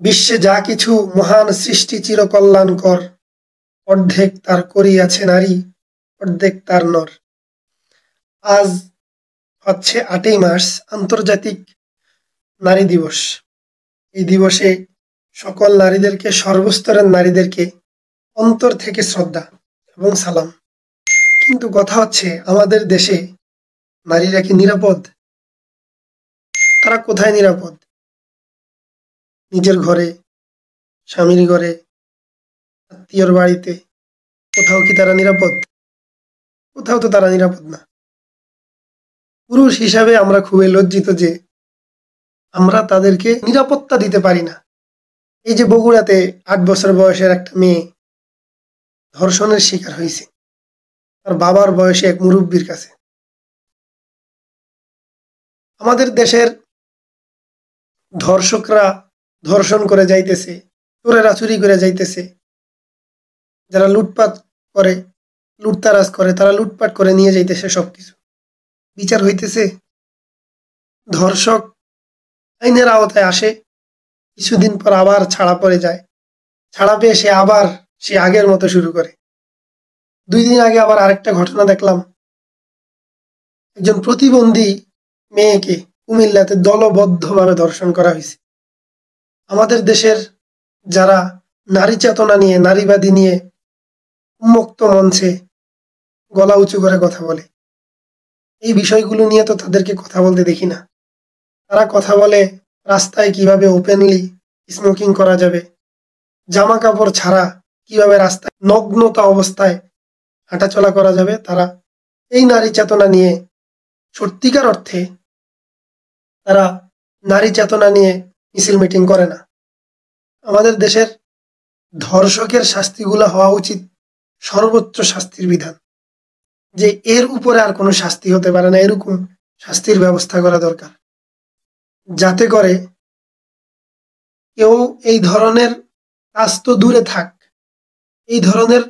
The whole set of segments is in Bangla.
বিশ্বে যা কিছু মহান সৃষ্টি চিরকল্যাণকর, অর্ধেক তার করিয়াছে নারী, অর্ধেক তার নর। আজ হচ্ছে ৮ই মার্চ, আন্তর্জাতিক নারী দিবস। এই দিবসে সকল নারীদেরকে, সর্বস্তরের নারীদেরকে অন্তর থেকে শ্রদ্ধা এবং সালাম। কিন্তু কথা হচ্ছে, আমাদের দেশে নারীরা কি নিরাপদ? তারা কোথায় নিরাপদ? নিজের ঘরে, স্বামীর ঘরে, আত্মীয়র বাড়িতে। কোথাও কি তারা নিরাপদ? কোথাও তো তারা নিরাপদ না। পুরুষ হিসাবে আমরা খুবই লজ্জিত যে আমরা তাদেরকে নিরাপত্তা দিতে পারি না। এই যে বগুড়াতে ৮ বছর বয়সের একটা মেয়ে ধর্ষণের শিকার হয়েছে তার বাবার বয়সে এক মুরব্বীর কাছে। আমাদের দেশের ধর্ষকরা ধর্ষণ করে যাইতেছে, চোরেরা চুরি করে যাইতেছে, যারা লুটপাট করে, লুটতারাজ করে, তারা লুটপাট করে নিয়ে যাইতেছে সবকিছু। বিচার হইতেছে? ধর্ষক আইনের আওতায় আসে, কিছুদিন পর আবার ছাড়া পড়ে যায়। ছাড়া পেয়ে সে আগের মতো শুরু করে। ২ দিন আগে আবার আরেকটা ঘটনা দেখলাম, একজন প্রতিবন্ধী মেয়েকে কুমিল্লাতে দলবদ্ধভাবে ধর্ষণ করা হয়েছে। আমাদের দেশের যারা নারী চেতনা নিয়ে, নারীবাদী নিয়ে উন্মুক্ত মঞ্চে গলা উঁচু করে কথা বলে, এই বিষয়গুলো নিয়ে তো তাদেরকে কথা বলতে দেখি না। তারা কথা বলে রাস্তায় কিভাবে ওপেনলি স্মোকিং করা যাবে, জামা কাপড় ছাড়া কিভাবে রাস্তায় নগ্নতা অবস্থায় হাঁটাচলা করা যাবে। তারা এই নারী চেতনা নিয়ে, সত্যিকার অর্থে তারা নারী চেতনা নিয়ে মিছিল মিটিং করে না। আমাদের দেশের ধর্ষকের শাস্তিগুলো হওয়া উচিত সর্বোচ্চ শাস্তির বিধান, যে এর উপরে আর কোনো শাস্তি হতে পারে না, এরকম শাস্তির ব্যবস্থা করা দরকার, যাতে করে কেউ এই ধরনের কাজ তো দূরে থাক, এই ধরনের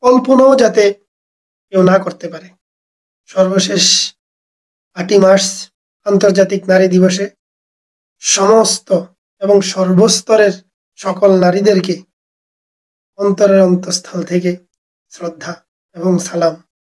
কল্পনাও যাতে কেউ না করতে পারে। সর্বশেষ ৮ই মার্চ আন্তর্জাতিক নারী দিবসে সমস্ত এবং সর্বস্তরের সকল নারীদেরকে অন্তরের অন্তঃস্থল থেকে শ্রদ্ধা এবং সালাম।